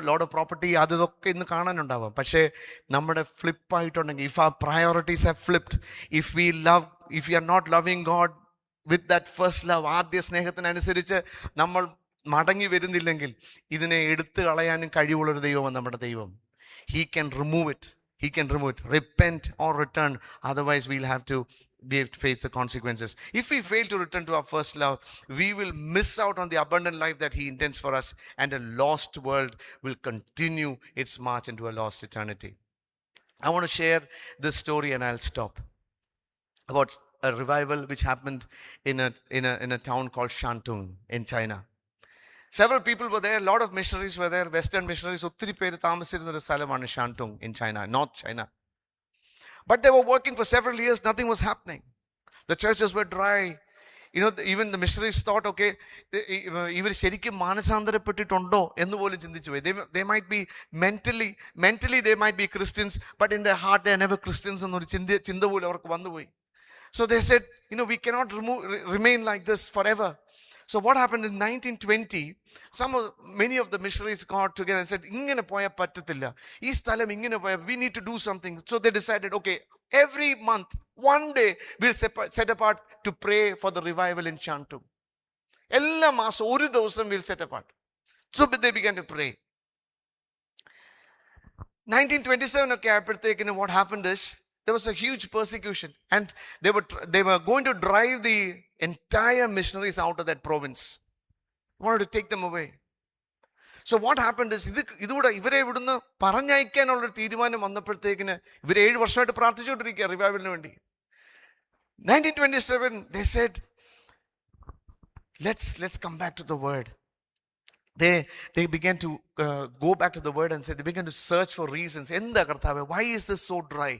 lot of property, അതൊക്കെ ഇന്ന് കാണാനുണ്ടാവാം. പക്ഷേ നമ്മുടെ ഫ്ലിപ്പായിട്ടുണ്ടെങ്കിൽ, if our priorities have flipped, if we are not loving God with that first love, ആദ്യ സ്നേഹത്തിനനുസരിച്ച് നമ്മൾ മടങ്ങി വരുന്നില്ലെങ്കിൽ, ഇതിനെ എടുത്തു കളയാനും കഴിവുള്ളൊരു ദൈവമാണ് നമ്മുടെ ദൈവം. He can remove it. Repent or return. Otherwise, we'll have to face the consequences. If we fail to return to our first love, we will miss out on the abundant life that He intends for us, and a lost world will continue its march into a lost eternity. I want to share this story, and I'll stop, about a revival which happened in a town called Shantung in China. Several people were there, a lot of missionaries were there, Western missionaries. ഒത്തിരി പേര് താമസിച്ചിരുന്ന ഒരു സ്ഥലമാണ് ഷാന്തുങ് in China, North China. But they were working for several years, nothing was happening. The churches were dry. Even the missionaries thought, okay, ഇവർ ശരിക്കും മാനസാന്തരപ്പെട്ടിട്ടുണ്ടോ എന്ന് പോലും ചിന്തിച്ചു പോയി. They might be mentally they might be Christians, but in their heart they are never Christians എന്നൊരു ചിന്ത പോലും അവർക്ക് വന്നുപോയി. So they said, we cannot remain like this forever. So what happened in 1920, many of the missionaries got together and said, ingane poya pattathilla, ee sthalam ingane poya, we need to do something. So they decided, okay, every month, one day, we'll set apart to pray for the revival in Shantung. Ella maasam oru divasam we'll set apart. So they began to pray. 1927 okay aappathekku what happened is, There was a huge persecution, and they were going to drive the entire missionaries out of that province. Wanted to take them away. So what happened is, ഇതുകൂടെ ഇവരെ ഇവിടുന്ന് പറഞ്ഞയക്കാനുള്ളൊരു തീരുമാനം വന്നപ്പോഴത്തേക്കിന് ഇവർ 7 വർഷമായിട്ട് പ്രാർത്ഥിച്ചുകൊണ്ടിരിക്കുക റിവൈവലിന് വേണ്ടി. 1927 they said, let's come back to the word. They began to go back to the word and say, they began to search for reasons. എന്താ കർത്താവേ, why is this so dry?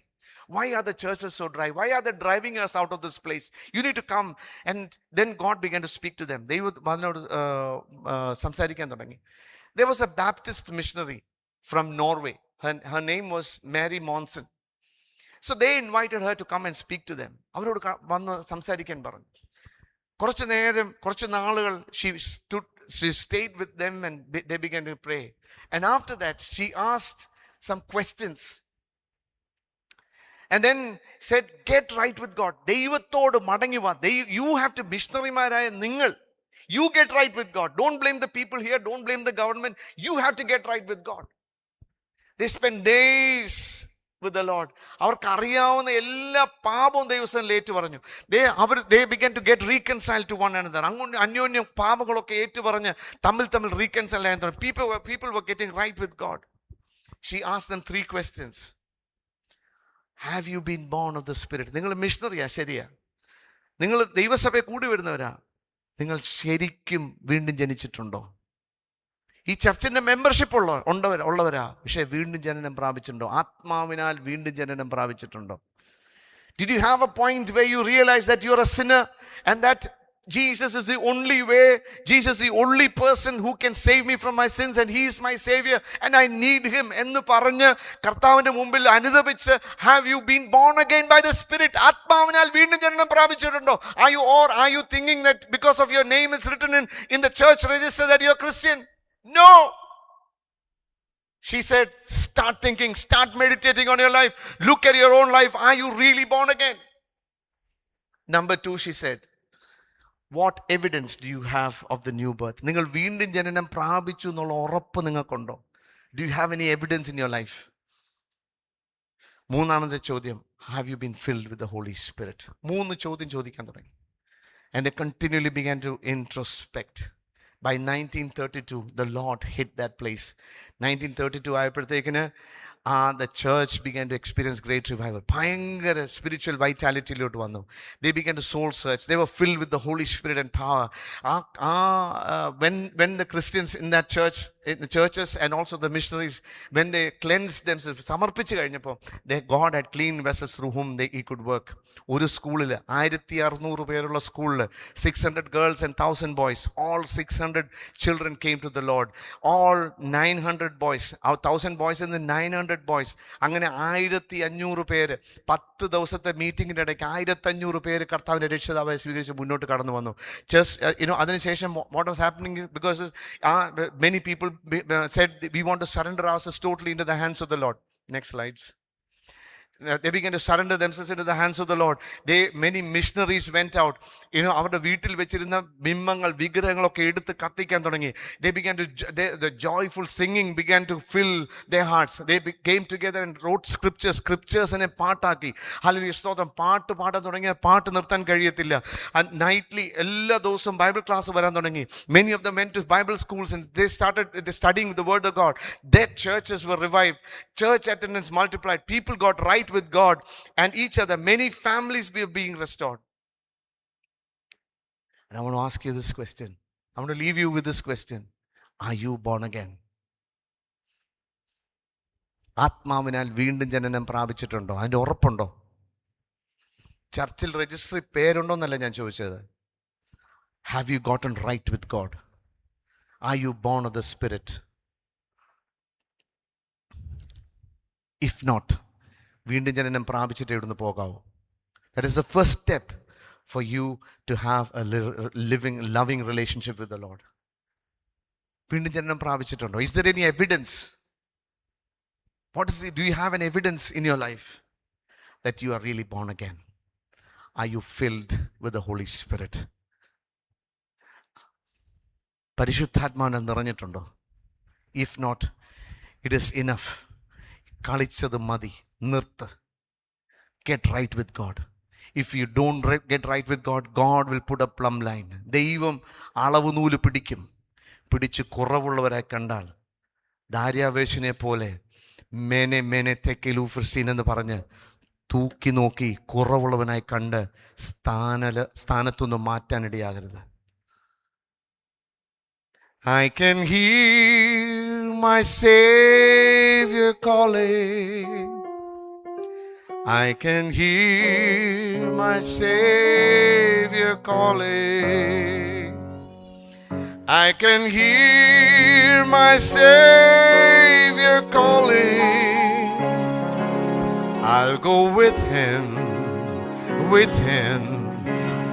Why are the churches so dry? Why are they driving us out of this place? You need to come. And then God began to speak to them. They would സംസാരിക്കാൻ തുടങ്ങി. There was a Baptist missionary from Norway. Her name was Mary Monson. So they invited her to come and speak to them. അവരോട് വന്ന് സംസാരിക്കാൻ പറഞ്ഞു. കുറച്ച് നാളുകൾ she stayed with them, and they began to pray. And after that, she asked some questions. And then said, get right with God. ദൈവത്തോട് മടങ്ങി വാ. You have to, മിഷണറിമാരായ നിങ്ങൾ, you get right with God. Don't blame the people here. Don't blame the government. You have to get right with God. They spent days with the Lord. അവർക്ക് അറിയാവുന്ന എല്ലാ പാപവും ദൈവസ്ഥനിൽ ഏറ്റു പറഞ്ഞു. They began to get reconciled to one another. അങ്ങോട്ട് അന്യോന്യം പാപങ്ങളൊക്കെ ഏറ്റുപറഞ്ഞ് തമ്മിൽ reconcile ആയി തുടങ്ങി. People were getting right with God. She asked them 3 questions. Have you been born of the Spirit? നിങ്ങൾ മിഷണറിയാ, ശരിയാ. നിങ്ങൾ ദൈവസഭയെ കൂടി വരുന്നവരാ. നിങ്ങൾ ശരിക്കും വീണ്ടും ജനിച്ചിട്ടുണ്ടോ? ഈ ചർച്ചിന്റെ മെമ്പർഷിപ്പ് ഉള്ളവരാ, പക്ഷേ വീണ്ടും ജനനം പ്രാപിച്ചിട്ടുണ്ടോ? ആത്മാവിനാൽ വീണ്ടും ജനനം പ്രാപിച്ചിട്ടുണ്ടോ? Did you have a point where you realize that you're a sinner and that Jesus is the only way, Jesus is the only person who can save me from my sins, and he is my savior and I need him എന്ന് പറഞ്ഞ് കർത്താവിന്റെ മുമ്പിൽ അനുദപിച്ച്, have you been born again by the Spirit? ആത്മാവിനാൽ വീണ്ടും ജനനം പ്രാപിച്ചിട്ടുണ്ടോ? Are you thinking that because of your name is written in the church register that you're Christian? No. She said, start thinking, start meditating on your life. Look at your own life. Are you really born again? Number 2, she said, what evidence do you have of the new birth? നിങ്ങൾ വീണ്ടും ജനനം പ്രാപിച്ചു എന്നുള്ള ഉറപ്പ് നിങ്ങൾക്കുണ്ടോ? Do you have any evidence in your life? മൂന്നാമത്തെ ചോദ്യം, have you been filled with the Holy Spirit? 3 ചോദ്യം ചോദിക്കാൻ തുടങ്ങി. And they continually began to introspect. By 1932, the Lord hit that place. 1932 ആയപ്പോഴത്തേക്കിന് the church began to experience great revival. ഭയങ്കര spiritual vitality ലോട്ട് വന്നു. They began to soul search. They were filled with the Holy Spirit and power. When the Christians in that church, in the churches and also the missionaries, when they cleansed themselves, സമർപ്പിച്ചു കഴിഞ്ഞപ്പോൾ God had clean vessels through whom he could work. ഒരു സ്കൂളിൽ 1600 പേരുള്ള സ്കൂളിൽ 600 girls and 1000 boys, all 600 children came to the Lord. All 900 boys, 1000 boys and the 900 boys, അങ്ങനെ 1500 പേര് 10 ദിവസത്തെ മീറ്റിംഗിന്റെ ഇടയ്ക്ക് 1500 പേര് കർത്താവിന്റെ രക്ഷിതാവായി സ്വീകരിച്ച് മുന്നോട്ട് കടന്നു വന്നു. അതിനുശേഷം what was happening, because many people said we want to surrender ourselves totally into the hands of the Lord. Next slides. They began to surrender themselves into the hands of the Lord. Many missionaries went out. അവരുടെ വീട്ടിൽ വെച്ചിരുന്ന ബിംബങ്ങൾ വിഗ്രഹങ്ങളൊക്കെ എടുത്ത് കത്തിക്കാൻ തുടങ്ങി. The joyful singing began to fill their hearts. They came together and wrote scriptures പാട്ടാക്കി. ഹല്ലേലൂയ, സ്തോത്രം. പാട്ട് പാടാൻ തുടങ്ങിയ പാട്ട് നിർത്താൻ കഴിയത്തില്ല. നൈറ്റ്ലി എല്ലാ ദിവസവും ബൈബിൾ ക്ലാസ് വരാൻ തുടങ്ങി. Many of them went to Bible schools and they started studying the word of God. Their churches were revived. Church attendance multiplied. People got right with God and each other. Many families were being restored. And I want to ask you this question. I want to leave you with this question. Are you born again? ആത്മാവിനാൽ വീണ്ടും ജനനം പ്രാപിച്ചിട്ടുണ്ടോ? അതിൻ്റെ ഉറപ്പുണ്ടോ? ചർച്ചിൽ registry പേരുണ്ടോന്നല്ല ഞാൻ ചോദിച്ചത്. Have you gotten right with God? Are you born of the Spirit? If not, വീണ്ടും ജനനം പ്രാപിച്ചിട്ട് ഇവിടുന്ന് പോകാവൂ. That is the first step for you to have a living, loving relationship with the Lord. വീണ്ടും ജനനം പ്രാപിച്ചിട്ടുണ്ടോ? Is there any evidence? Do you have an evidence in your life that you are really born again? Are you filled with the Holy Spirit? പരിശുദ്ധാത്മാവിനാൽ നിറഞ്ഞിട്ടുണ്ടോ? If not, it is enough. കളിച്ചത് മതി, നിർത്ത്. get right with God. If you don't get right with God, God will put a plumb line. ദൈവം അളവ് നൂല് പിടിച്ച് കുറവുള്ളവരെ കണ്ടാൽ ദാര്യാവേശിനെ പോലെ മേനെ തെക്കലൂഫ്രസീൻ എന്ന് പറഞ്ഞ് തൂക്കി നോക്കി കുറവുള്ളവനായി കണ്ട് സ്ഥാനത്തുനിന്ന് മാറ്റാനിടയാകരുത്. I can hear my Savior calling. I can hear my Savior calling. I can hear my Savior calling. I'll go with him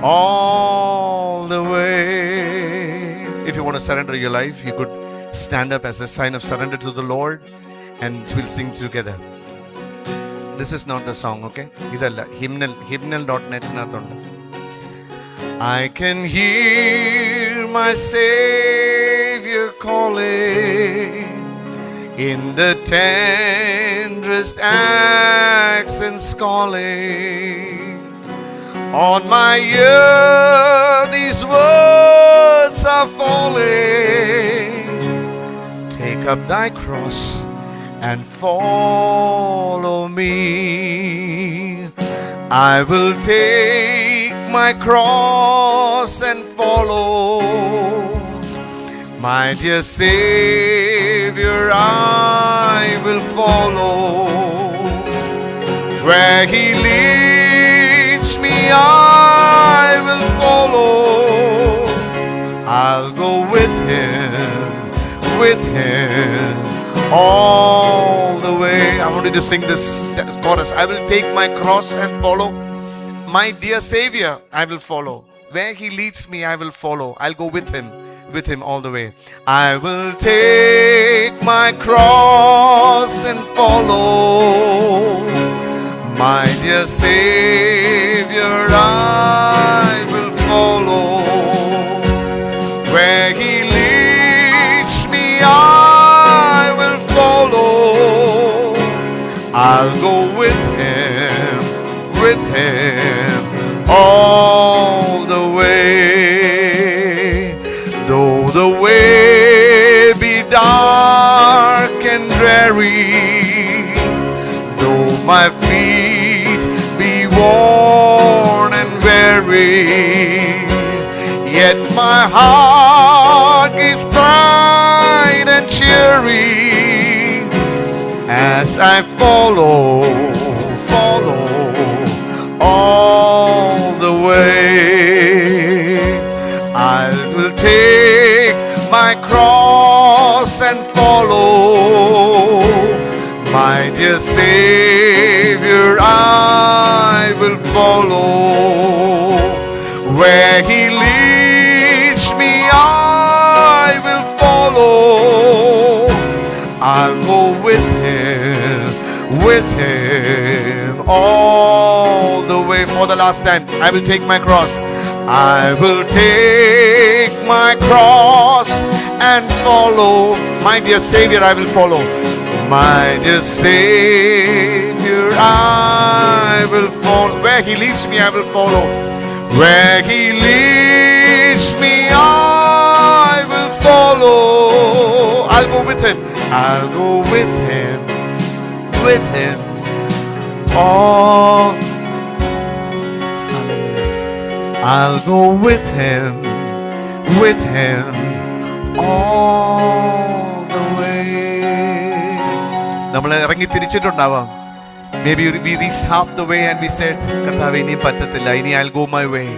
all the way. If you want to surrender your life, you could stand up as a sign of surrender to the Lord and we'll sing together. This is not the song, okay? Idalla hymnal.net nathundu. I can hear my Savior calling in the tenderest accents calling. On my ear these words are falling. Take up thy cross and follow me. I will take my cross and follow. My dear Savior, I will follow. Where he leads me, I will follow. I'll go with him all the way. I want you to sing this chorus. I will take my cross and follow. My dear Savior, I will follow. Where he leads me, I will follow. I'll go with him all the way. I will take my cross and follow. My dear Savior, I will follow. Where he leads me, I will follow. I'll go with him all the way. Though the way be dark and dreary, though my feet be worn and weary, yet my heart gives pride and cheery as I follow all the way. I will take my cross and follow. My dear Savior, I will follow. Where he leads me, I will follow. I'll go with him all the way. For the last time, I will take my cross. I will take my cross and follow. My dear Savior, I will follow. My dear Savior, I will follow. Where he leads me, I will follow. Where he leads me, I will follow. I'll go with him. I'll go with him. Oh, I'll go with him all the way. നമ്മൾ ഇറങ്ങി തിരിച്ചിട്ടുണ്ടാവാം. Maybe we reached half the way and we said, കർത്താവേ ഇനിയും പറ്റത്തില്ല, ഇനി I'll go my way.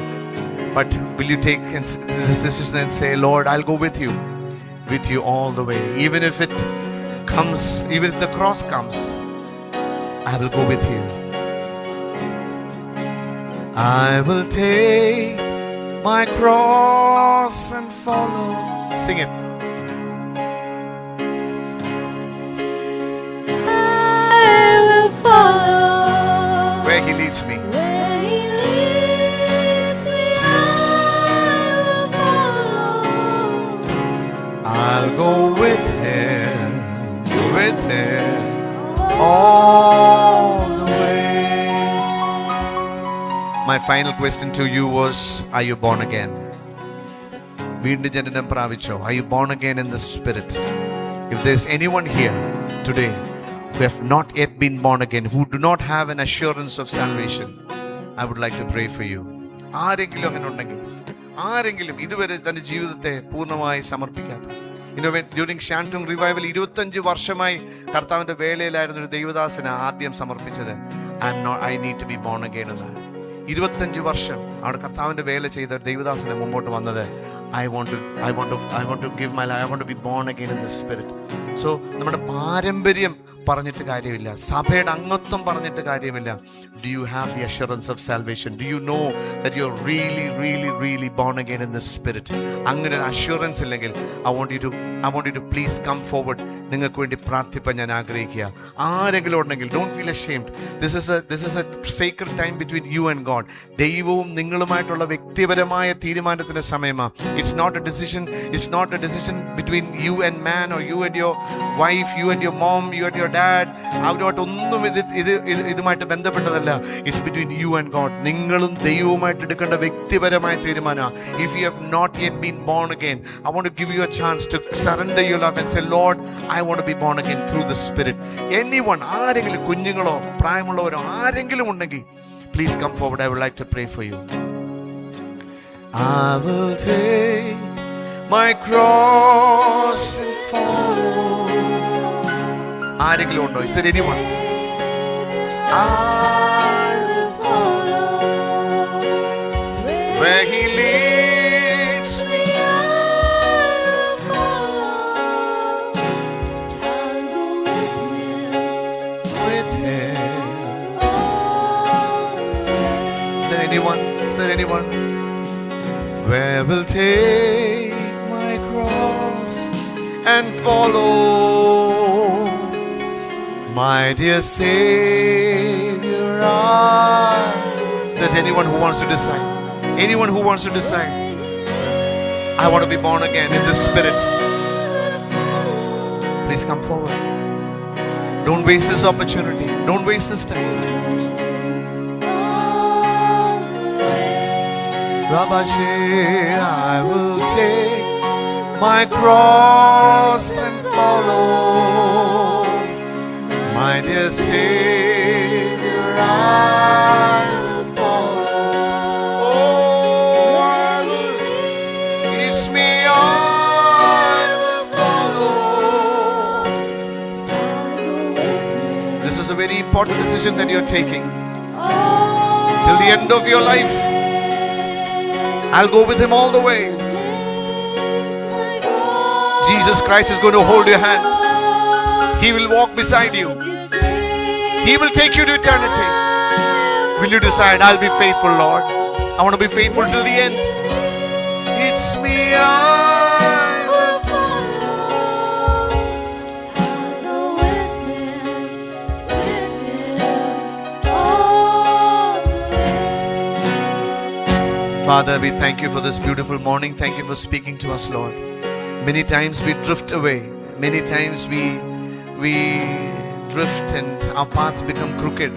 But will you take this decision and say, Lord, I'll go with you all the way. Even if it comes, even if the cross comes, I will go with you. I will take my cross and follow. Sing it. I will follow. Where he leads me. Where he leads me, I will follow. I'll go with him all the way. My final question to you was, are you born again? വീണ്ടും ജനനം പ്രാപിച്ചോ? Are you born again in the spirit? If there's anyone here today who have not yet been born again, who do not have an assurance of salvation, I would like to pray for you. ആരെങ്കിലും അങ്ങനെ ഉണ്ടെങ്കിൽ, ആരെങ്കിലും ഇതുവരെ തന്റെ ജീവിതത്തെ പൂർണ്ണമായി സമർപ്പിക്കാത്ത, during ഷാൻറ്റുങ് revival 25 വർഷമായി കർത്താവിന്റെ വേലയിലായിരുന്ന ഒരു ദൈവദാസന് ആദ്യം സമർപ്പിച്ചത് I need to be born again എന്നാണ്. 25 വർഷം അവിടെ കർത്താവിന്റെ വേല ചെയ്ത ദൈവദാസനെ മുമ്പോട്ട് വന്നത് I want to give my life. I want to be born again in the spirit. So നമ്മുടെ പാരമ്പര്യം പറഞ്ഞിട്ട് കാര്യമില്ല, സഭയുടെ അംഗത്വം പറഞ്ഞിട്ട് കാര്യമില്ല. Do you have the assurance of salvation? Do you know that you're really born again in the spirit? അങ്ങനെ ഒരു assurance ഇല്ലെങ്കിൽ I want you to please come forward. നിങ്ങൾക്ക് വേണ്ടി പ്രാർത്ഥിപ്പാൻ ഞാൻ ആഗ്രഹിക്കുക. ആരെങ്കിലും ഉണ്ടെങ്കിൽ don't feel ashamed. This is a sacred time between you and God. ദൈവവും നിങ്ങളുമായിട്ടുള്ള വ്യക്തിപരമായ തീരുമാനത്തിന്റെ സമയമാണ്. It's not a decision between you and man, or you and your wife, you and your mom, you and your dad. അവരുമായിട്ടൊന്നും ഇതുമായിട്ട് ബന്ധപ്പെട്ടതല്ല. It's between you and God. നിങ്ങളും ദൈവവുമായിട്ട് എടുക്കേണ്ട വ്യക്തിപരമായ തീരുമാനമാണ്. If you have not yet been born again, I want to give you a chance to surrender your life and say, Lord, I want to be born again through the Spirit. Anyone, ആരെങ്കിലും, കുഞ്ഞുങ്ങളോ പ്രായമുള്ളവരോ ആരെങ്കിലും ഉണ്ടെങ്കിൽ, please come forward. I would like to pray for you. I will take my cross and follow. ആരെങ്കിലും ഉണ്ടോ? Is there anyone? I will follow where He leads me. With Him. Is there anyone? Where will take my cross and follow my dear Savior. There's anyone who wants to decide? Anyone who wants to decide? I want to be born again in the Spirit. Please come forward. Don't waste this opportunity. Don't waste this time. I will take my cross and follow my dear Savior. I will follow. Oh, I will teach me. I will follow. This is a very important decision that you're taking. Till the end of your life, I'll go with Him all the way. Jesus Christ is going to hold your hand. He will walk beside you. He will take you to eternity. Will you decide, I'll be faithful, Lord? I want to be faithful till the end. It's me, I will follow. I'll go with Him all the way. Father, we thank you for this beautiful morning. Thank you for speaking to us, Lord. Many times we drift away. Many times we drift and our paths become crooked.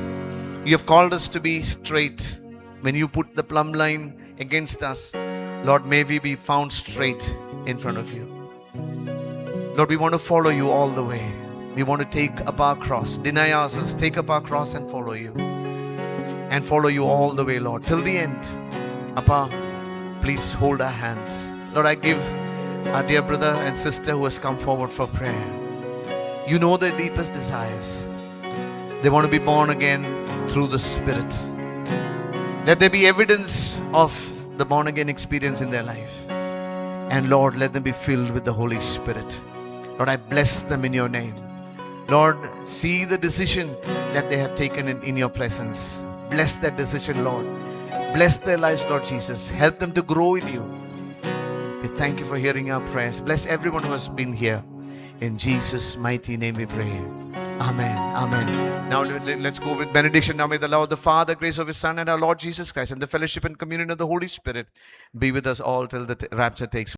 You have called us to be straight. When you put the plumb line against us, Lord, may we be found straight in front of you. Lord, we want to follow you all the way. We want to take up our cross, deny ourselves, take up our cross and follow you. And follow you all the way, Lord, till the end. Appa, please hold our hands. Lord, I give our dear brother and sister who has come forward for prayer. You know their deepest desires. They want to be born again through the Spirit. Let there be evidence of the born again experience in their life. And Lord, let them be filled with the Holy Spirit. Lord, I bless them in your name. Lord, see the decision that they have taken in your presence. Bless that decision, Lord. Bless their lives, Lord Jesus. Help them to grow in you. We thank you for hearing our prayers. Bless everyone who has been here. In Jesus' mighty name we pray. Amen. Amen. Now let's go with benediction. Now may the love of the Father, grace of His Son, and our Lord Jesus Christ, and the fellowship and communion of the Holy Spirit be with us all till the rapture takes place.